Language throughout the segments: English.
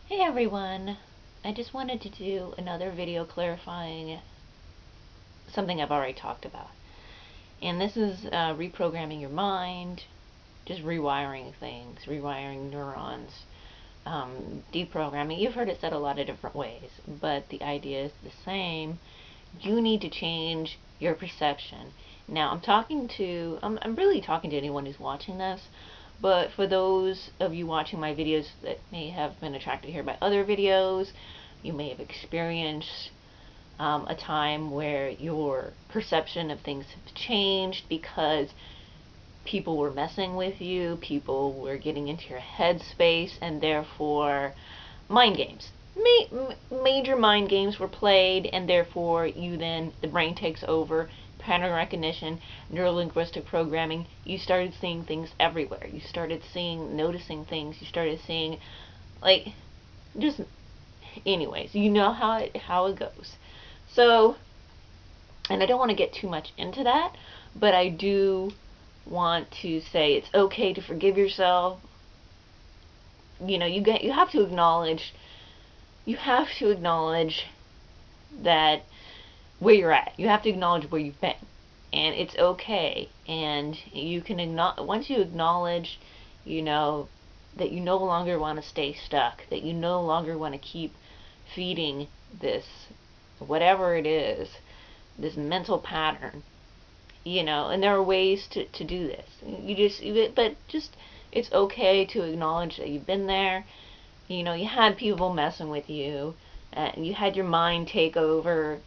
Hey everyone! I just wanted to do another video clarifying something I've already talked about. And this is reprogramming your mind, just rewiring things, rewiring neurons, deprogramming. You've heard it said a lot of different ways, but the idea is the same. You need to change your perception. Now, I'm really talking to anyone who's watching this, but for those of you watching my videos that may have been attracted here by other videos, you may have experienced a time where your perception of things have changed because people were messing with you, people were getting into your head space, and therefore mind games. Major mind games were played, and therefore the brain takes over, pattern recognition, neurolinguistic programming. You started seeing things everywhere. You started noticing things. You started seeing, like, just, anyways, you know how it goes. So, and I don't want to get too much into that, but I do want to say it's okay to forgive yourself. You have to acknowledge that where you're at. You have to acknowledge where you've been, and it's okay. And you can once you acknowledge, that you no longer want to stay stuck, that you no longer want to keep feeding this, whatever it is, this mental pattern. And there are ways to do this. It's okay to acknowledge that you've been there. You had people messing with you, and you had your mind take over.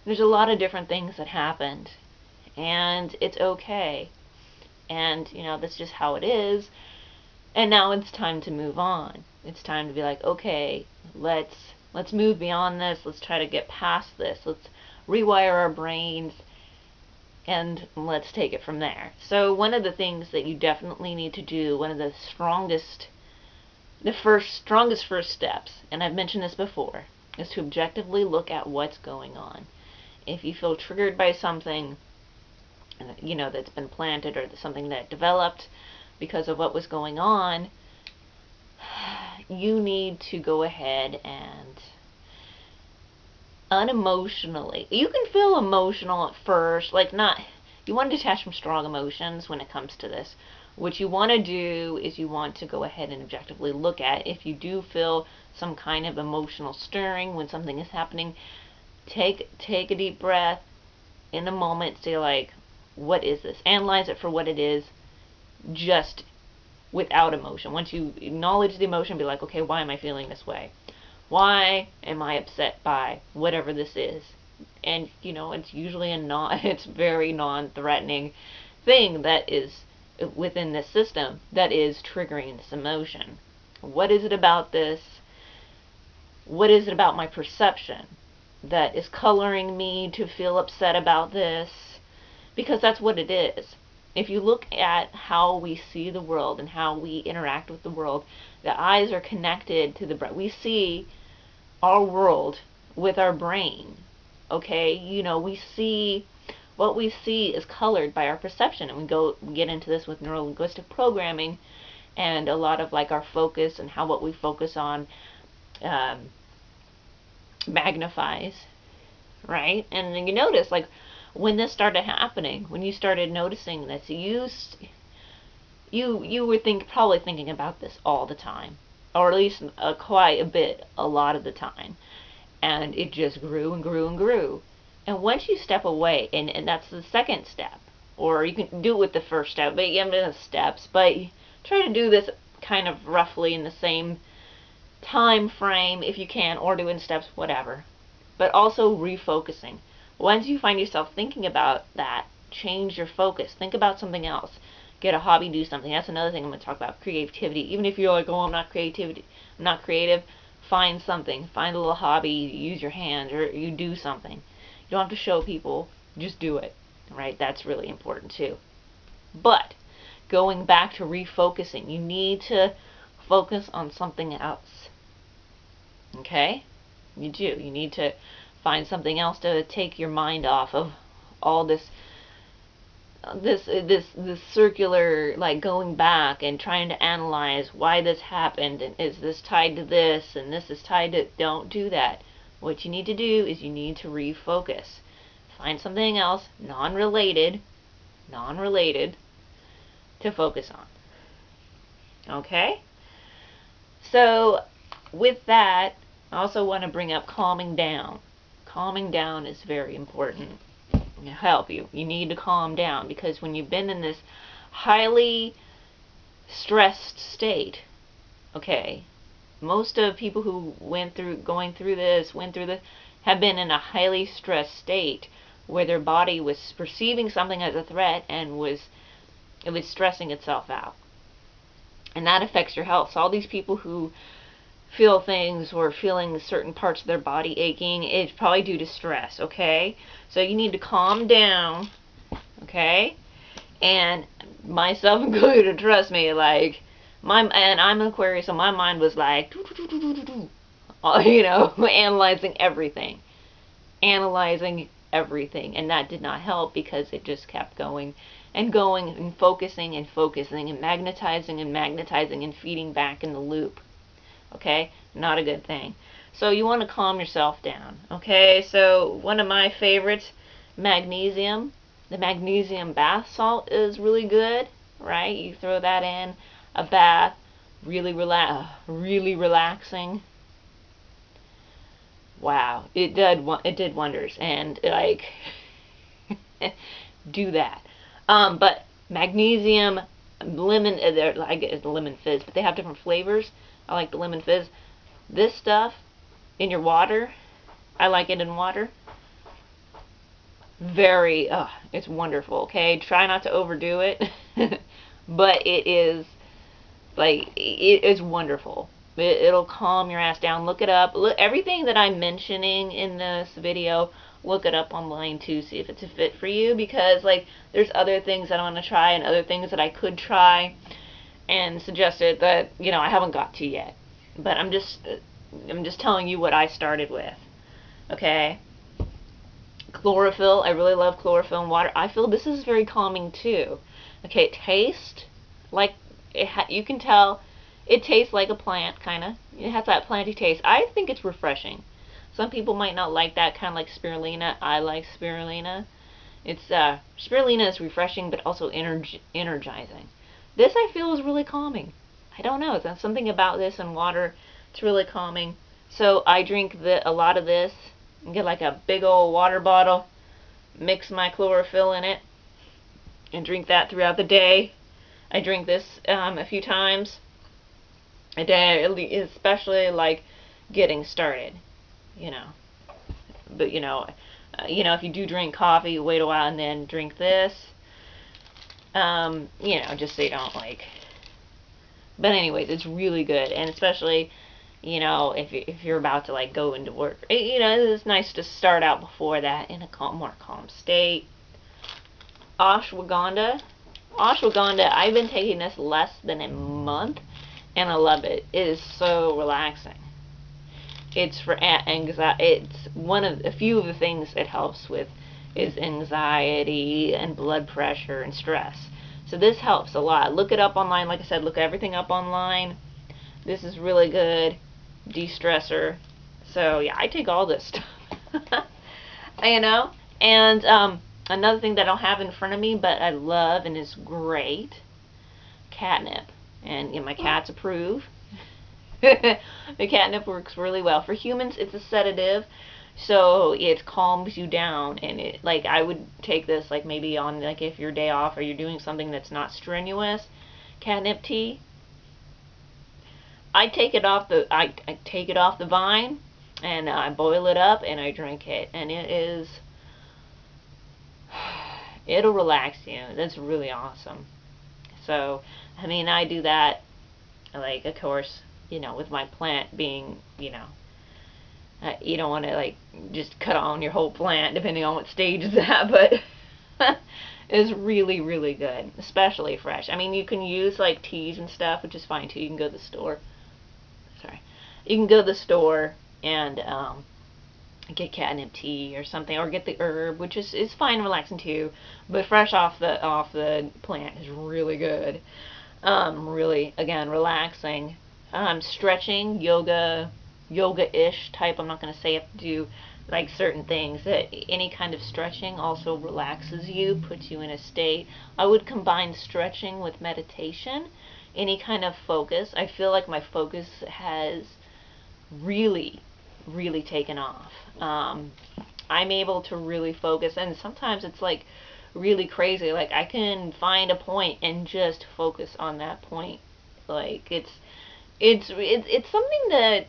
There's a lot of different things that happened, and it's okay. And, that's just how it is. And now it's time to move on. It's time to be like, okay, let's move beyond this. Let's try to get past this. Let's rewire our brains, and let's take it from there. So one of the things that you definitely need to do, one of the strongest first steps, and I've mentioned this before, is to objectively look at what's going on. If you feel triggered by something, that's been planted, or something that developed because of what was going on, you need to go ahead and unemotionally. You can feel emotional at first, you want to detach from strong emotions when it comes to this. What you want to do is you want to go ahead and objectively look at if you do feel some kind of emotional stirring when something is happening. Take a deep breath in the moment. Say, like, what is this? Analyze it for what it is, just without emotion. Once you acknowledge the emotion, be like, okay, why am I feeling this way? Why am I upset by whatever this is? And, it's usually it's very non-threatening thing that is within this system that is triggering this emotion. What is it about this? What is it about my perception that is coloring me to feel upset about this? Because that's what it is. If you look at how we see the world and how we interact with the world, the eyes are connected to the brain. We see our world with our brain. Okay? What we see is colored by our perception, and we get into this with neurolinguistic programming, and a lot of our focus and what we focus on magnifies, right? And then you notice, when this started happening, when you started noticing this, you were probably thinking about this all the time, or at least quite a bit, a lot of the time, and it just grew and grew and grew. And once you step away, and that's the second step, or you can do it with the first step, but you have the steps, but try to do this kind of roughly in the same time frame if you can, or do in steps, whatever. But also refocusing. Once you find yourself thinking about that, change your focus. Think about something else. Get a hobby, do something. That's another thing I'm going to talk about, creativity. Even if you're like, oh, I'm not creative, find something. Find a little hobby, use your hands, or you do something. You don't have to show people, just do it. Right? That's really important too. But going back to refocusing, you need to focus on something else. Okay? You do. You need to find something else to take your mind off of all this this circular, like, going back and trying to analyze why this happened, and is this tied to this, and this is tied to. Don't do that. What you need to do is you need to refocus. Find something else non-related to focus on. Okay? So with that, I also want to bring up calming down. Calming down is very important. It'll help you. You need to calm down, because when you've been in this highly stressed state, okay, most of people who went through this have been in a highly stressed state where their body was perceiving something as a threat and it was stressing itself out. And that affects your health. So all these people who feel things or feeling certain parts of their body aching, it's probably due to stress, okay? So you need to calm down, okay? And myself included, trust me, like, and I'm an Aquarius, so my mind was like, you know, analyzing everything. And that did not help, because it just kept going and focusing and magnetizing and feeding back in the loop. Okay, not a good thing. So you want to calm yourself down. Okay, so one of my favorites, magnesium. The magnesium bath salt is really good, right? You throw that in a bath, really relaxing. Wow, it did wonders, and like do that. But magnesium, lemon, I get the lemon fizz, but they have different flavors. I like the lemon fizz. This stuff in your water, I like it in water. It's wonderful. Okay, try not to overdo it, but it is wonderful. It'll calm your ass down. Look it up. Everything that I'm mentioning in this video, look it up online too. See if it's a fit for you, because like there's other things that I want to try and other things that I could try and suggested that, you know, I haven't got to yet. But I'm just telling you what I started with. Okay. Chlorophyll. I really love chlorophyll in water. I feel this is very calming too. Okay, it tastes like you can tell it tastes like a plant, kind of. It has that planty taste. I think it's refreshing. Some people might not like that, kind of like spirulina. I like spirulina. It's spirulina is refreshing, but also energizing. This I feel is really calming. I don't know. There's something about this and water. It's really calming. So I drink a lot of this. And get like a big old water bottle. Mix my chlorophyll in it. And drink that throughout the day. I drink this a few times a day, especially like getting started. You know. But you know, if you do drink coffee, wait a while and then drink this. You know, just so you don't like. But anyways, it's really good, and especially, you know, if you're about to like go into work, you know, it's nice to start out before that in a more calm state. Ashwagandha. I've been taking this less than a month, and I love it. It is so relaxing. It's for anxiety. It's one of a few of the things it helps with is anxiety and blood pressure and stress. So this helps a lot. Look it up online. Like I said, look everything up online. This is really good. De-stressor. So yeah, I take all this stuff. You know? And another thing that I don't have in front of me, but I love and is great, catnip. And you know, my cats approve. The catnip works really well. For humans, it's a sedative. So it calms you down, and it, like, I would take this like maybe on, like, if your day off or you're doing something that's not strenuous. Catnip tea. I take it off the vine, and I boil it up and I drink it, and it'll relax you. That's really awesome. So I mean, I do that, like, of course, you know, with my plant being, you know, you don't want to like just cut on your whole plant depending on what stage it's at, but it's really, really good, especially fresh. I mean, you can use like teas and stuff, which is fine too. You can go to the store. You can go to the store and get catnip tea or something, or get the herb, which is fine and relaxing too, but fresh off the plant is really good. Really, again, relaxing. Stretching, yoga-ish type. I'm not going to say you have to do like certain things. That any kind of stretching also relaxes you, puts you in a state. I would combine stretching with meditation. Any kind of focus. I feel like my focus has really, really taken off. I'm able to really focus, and sometimes it's like really crazy. Like I can find a point and just focus on that point. Like it's something that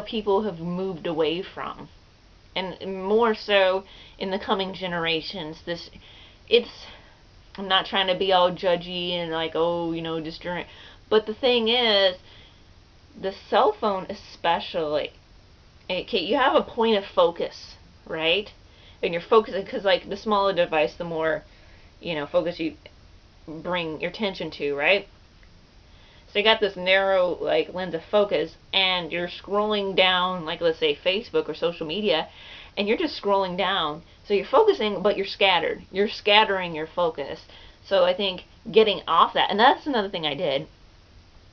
people have moved away from, and more so in the coming generations. It's I'm not trying to be all judgy and like, oh, just during, but the thing is, the cell phone especially, okay, you have a point of focus, right? And you're focusing, because like the smaller device, the more focus you bring your attention to, right? So you got this narrow like lens of focus, and you're scrolling down, like let's say Facebook or social media, and you're just scrolling down. So you're focusing, but you're scattered. You're scattering your focus. So I think getting off that, and that's another thing I did,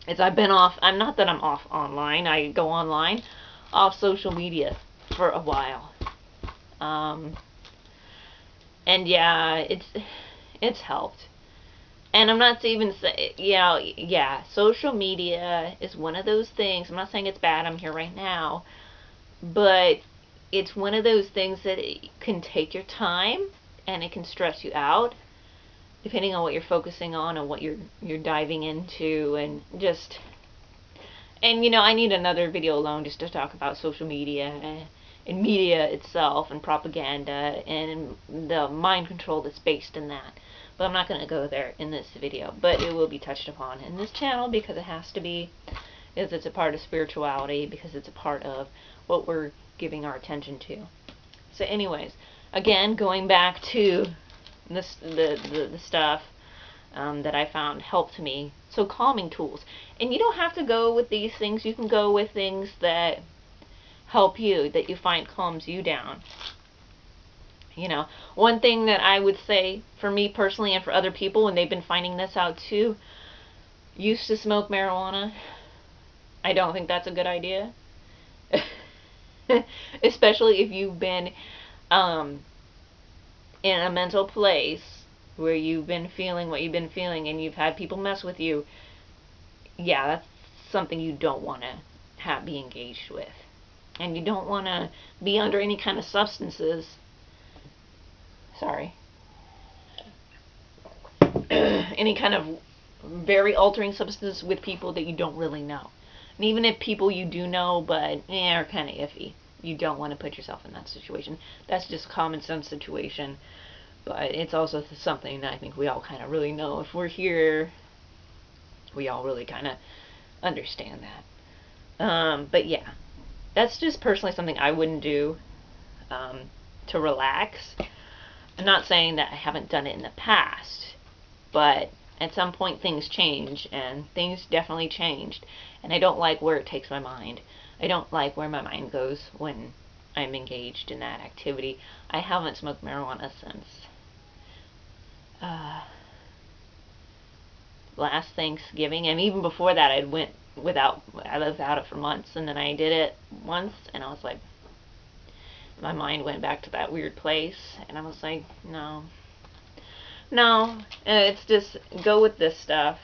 is I've been off. I'm not that I'm off online. I go online, off social media for a while. And yeah, it's helped. And I'm not even saying, yeah, social media is one of those things. I'm not saying it's bad. I'm here right now, but it's one of those things that it can take your time and it can stress you out, depending on what you're focusing on and what you're diving into, and I need another video alone just to talk about social media and media itself and propaganda and the mind control that's based in that. But I'm not going to go there in this video, but it will be touched upon in this channel because it has to be, because it's a part of spirituality, because it's a part of what we're giving our attention to. So anyways, again, going back to this, the stuff that I found helped me. So calming tools. And you don't have to go with these things. You can go with things that help you, that you find calms you down. One thing that I would say for me personally and for other people, and they've been finding this out too, used to smoke marijuana. I don't think that's a good idea. Especially if you've been in a mental place where you've been feeling what you've been feeling and you've had people mess with you. Yeah, that's something you don't want to be engaged with. And you don't want to be under any kind of substances. Sorry. Any kind of very altering substance with people that you don't really know. And even if people you do know, but are kind of iffy, you don't want to put yourself in that situation. That's just a common sense situation. But it's also something that I think we all kind of really know. If we're here, we all really kind of understand that. But yeah, that's just personally something I wouldn't do to relax. I'm not saying that I haven't done it in the past, but at some point things change, and things definitely changed, and I don't like where it takes my mind. I don't like where my mind goes when I'm engaged in that activity. I haven't smoked marijuana since last Thanksgiving, and even before that I lived without it for months, and then I did it once, and I was like, my mind went back to that weird place, and I was like, no, it's just, go with this stuff.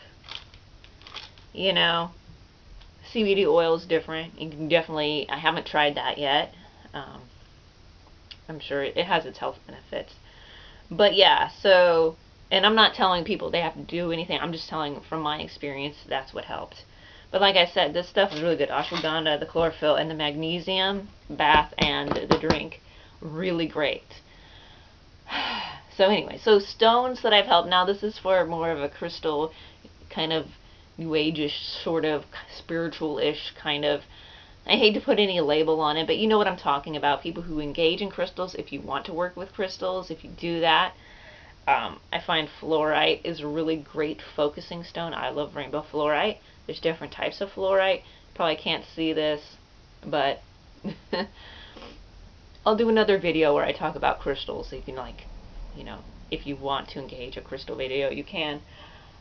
CBD oil is different. You can definitely, I haven't tried that yet. I'm sure it has its health benefits. But yeah, so, and I'm not telling people they have to do anything. I'm just telling from my experience, that's what helped. But like I said, this stuff is really good. Ashwagandha, the chlorophyll, and the magnesium bath and the drink, really great. So anyway, so stones that I've helped. Now this is for more of a crystal, kind of new age-ish, sort of spiritual-ish kind of. I hate to put any label on it, but you know what I'm talking about. People who engage in crystals, if you want to work with crystals, if you do that, I find fluorite is a really great focusing stone. I love rainbow fluorite. There's different types of fluorite. Probably can't see this, but I'll do another video where I talk about crystals, so you can, like, you know, if you want to engage a crystal video, you can.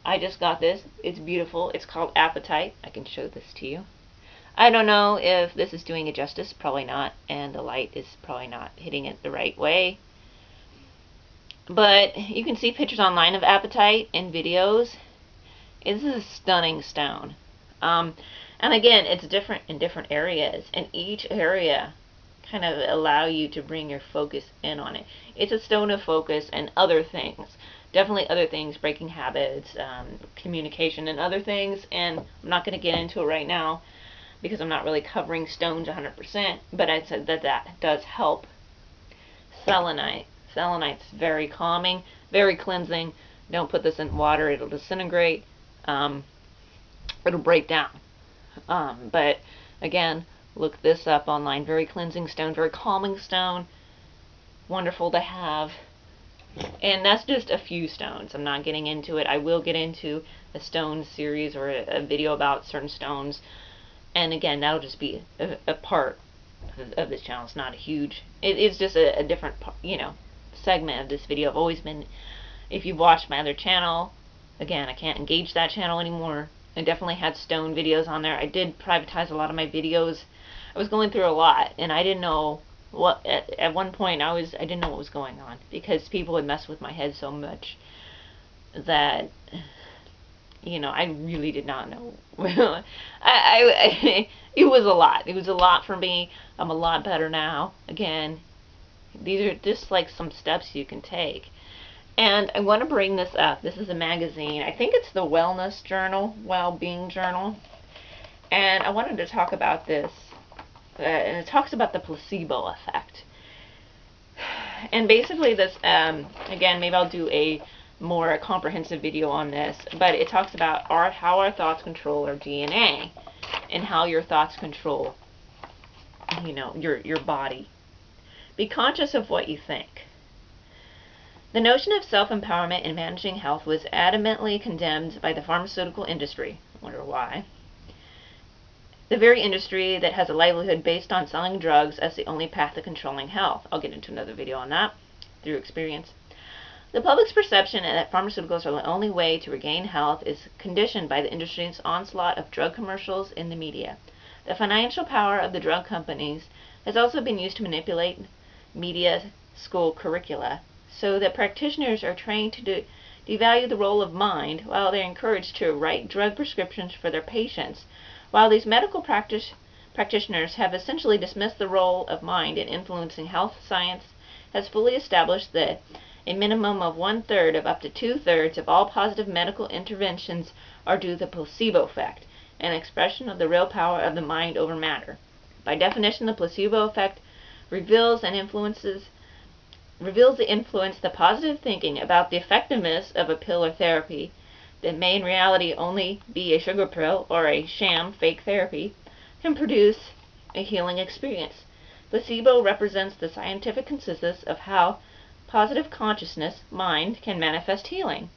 I just got this. It's beautiful. It's called Appetite. I can show this to you. I don't know if this is doing it justice. Probably not. And the light is probably not hitting it the right way. But you can see pictures online of Appetite and videos. This is a stunning stone. And again, it's different in different areas. And each area kind of allow you to bring your focus in on it. It's a stone of focus and other things. Definitely other things, breaking habits, communication, and other things. And I'm not going to get into it right now because I'm not really covering stones 100%. But I said that that does help. Selenite. Selenite's very calming, very cleansing. Don't put this in water; it'll disintegrate. It'll break down. But again, look this up online. Very cleansing stone, very calming stone. Wonderful to have. And that's just a few stones. I'm not getting into it. I will get into a stone series or a video about certain stones. And again, that'll just be a part of this channel. It's not a huge. It's just a different, you know, segment of this video. I've always been. If you've watched my other channel, again, I can't engage that channel anymore. I definitely had stone videos on there. I did privatize a lot of my videos. I was going through a lot, and I didn't know what. At one point, I didn't know what was going on because people would mess with my head so much that, you know, I really did not know. It was a lot. It was a lot for me. I'm a lot better now. Again, these are just like some steps you can take. And I want to bring this up. This is a magazine. I think it's the Wellness Journal, Well-Being Journal. And I wanted to talk about this. And it talks about the placebo effect. And basically this, again, maybe I'll do a more comprehensive video on this. But it talks about how our thoughts control our DNA. And how your thoughts control, you know, your body. Be conscious of what you think. The notion of self-empowerment in managing health was adamantly condemned by the pharmaceutical industry. I wonder why. The very industry that has a livelihood based on selling drugs as the only path to controlling health. I'll get into another video on that through experience. The public's perception that pharmaceuticals are the only way to regain health is conditioned by the industry's onslaught of drug commercials in the media. The financial power of the drug companies has also been used to manipulate media school curricula so that practitioners are trained to devalue the role of mind while they're encouraged to write drug prescriptions for their patients. While these medical practitioners have essentially dismissed the role of mind in influencing health, science has fully established that a minimum of 1/3 of up to 2/3 of all positive medical interventions are due to the placebo effect, an expression of the real power of the mind over matter. By definition, the placebo effect reveals the influence the positive thinking about the effectiveness of a pill or therapy that may in reality only be a sugar pill or a sham fake therapy can produce a healing experience. Placebo represents the scientific consensus of how positive consciousness, mind, can manifest healing.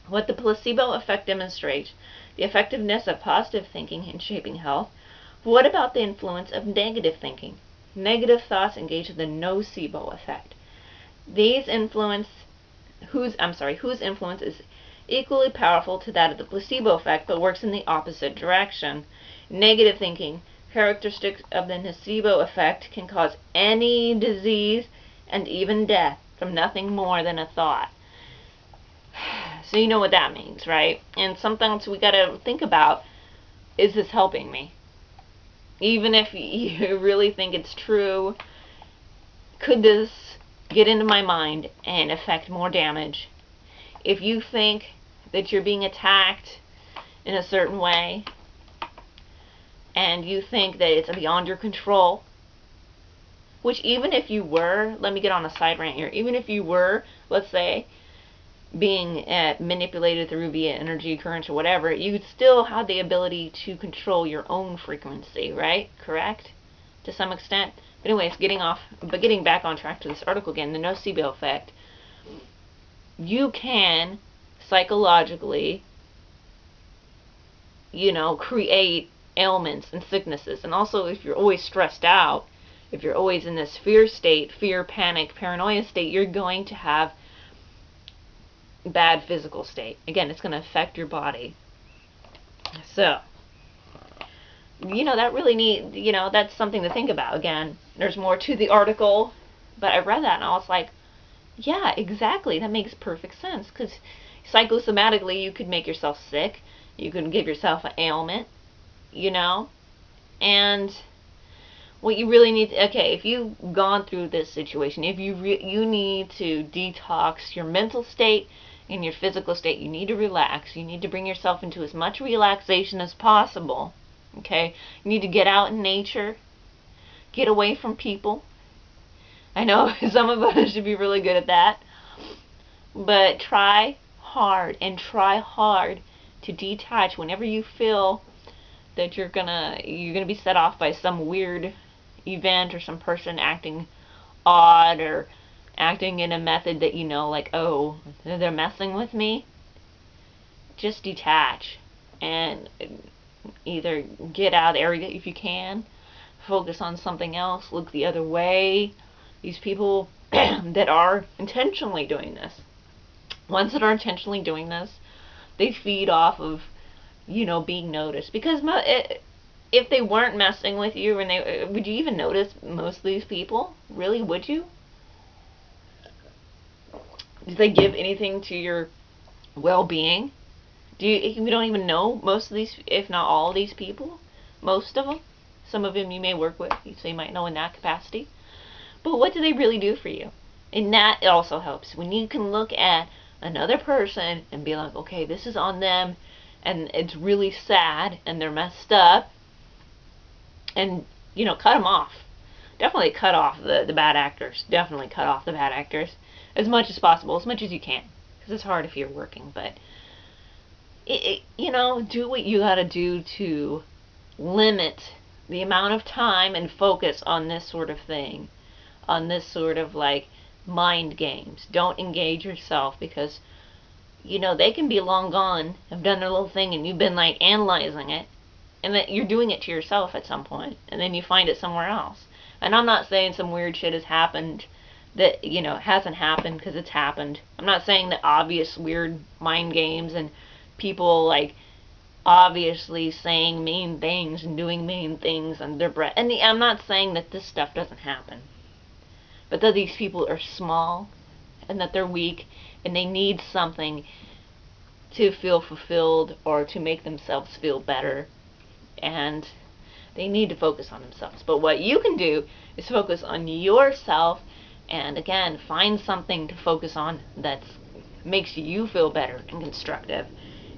What the placebo effect demonstrates, the effectiveness of positive thinking in shaping health. What about the influence of negative thinking? Negative thoughts engage in the nocebo effect. Whose influence is equally powerful to that of the placebo effect, but works in the opposite direction. Negative thinking, characteristic of the nocebo effect, can cause any disease and even death from nothing more than a thought. So you know what that means, right? And something else we got to think about, is this helping me? Even if you really think it's true, could this get into my mind and affect more damage? If you think that you're being attacked in a certain way, and you think that it's beyond your control, which even if you were, let me get on a side rant here, even if you were, let's say, being manipulated through via energy currents or whatever, you still have the ability to control your own frequency, right? Correct? To some extent. But anyways, getting back on track to this article again, the nocebo effect. You can psychologically, you know, create ailments and sicknesses. And also, if you're always stressed out, if you're always in this fear state, fear, panic, paranoia state, you're going to have bad physical state. Again, it's going to affect your body. So, that really that's something to think about. Again, there's more to the article, but I read that and I was like, yeah, exactly. That makes perfect sense, because psychosomatically you could make yourself sick. You could give yourself an ailment, and what you really need to, okay, if you've gone through this situation, if you need to detox your mental state and your physical state, you need to relax. You need to bring yourself into as much relaxation as possible. Okay, you need to get out in nature, get away from people. I know some of us should be really good at that, but try hard to detach whenever you feel that you're gonna be set off by some weird event or some person acting odd or acting in a method that like, oh, they're messing with me. Just detach and either get out of the area if you can, focus on something else, look the other way. These people that are intentionally doing this, ones that are intentionally doing this, they feed off of being noticed, because if they weren't messing with you, and would you even notice most of these people? Really, would you? Do they give anything to your well-being? We don't even know most of these, if not all of these people. Most of them. Some of them you may work with, so you might know in that capacity. But what do they really do for you? And that also helps. When you can look at another person and be like, okay, this is on them, and it's really sad, and they're messed up, and, cut them off. Definitely cut off the bad actors. Definitely cut off the bad actors as much as possible, as much as you can, because it's hard if you're working, but, do what you gotta do to limit the amount of time and focus on this sort of thing, on this sort of, like, mind games. Don't engage yourself, because they can be long gone, have done their little thing, and you've been like analyzing it, and that you're doing it to yourself at some point, and then you find it somewhere else. And I'm not saying some weird shit has happened that hasn't happened, because it's happened. I'm not saying that obvious weird mind games and people like obviously saying mean things and doing mean things under their breath. And I'm not saying that this stuff doesn't happen, but that these people are small, and that they're weak, and they need something to feel fulfilled or to make themselves feel better, and they need to focus on themselves. But what you can do is focus on yourself, and again, find something to focus on that makes you feel better and constructive,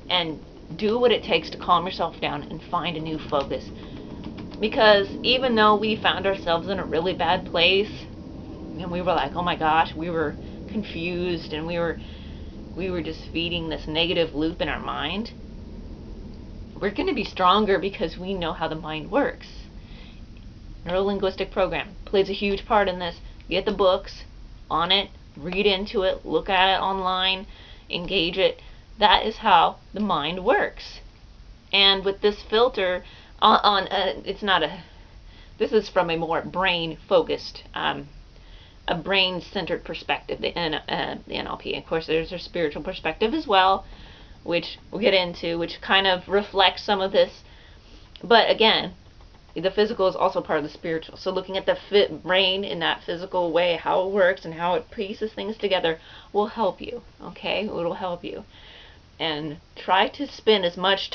and do what it takes to calm yourself down and find a new focus. Because even though we found ourselves in a really bad place, and we were like, oh my gosh, we were confused, and we were just feeding this negative loop in our mind, we're going to be stronger because we know how the mind works. Neuro-linguistic programming plays a huge part in this. Get the books on it, read into it, look at it online, engage it. That is how the mind works. And with this filter this is from a more brain-focused, a brain-centered perspective, the NLP. Of course, there's a spiritual perspective as well, which we'll get into, which kind of reflects some of this. But again, the physical is also part of the spiritual. So looking at the brain in that physical way, how it works and how it pieces things together, will help you. Okay, it will help you. And try to spend as much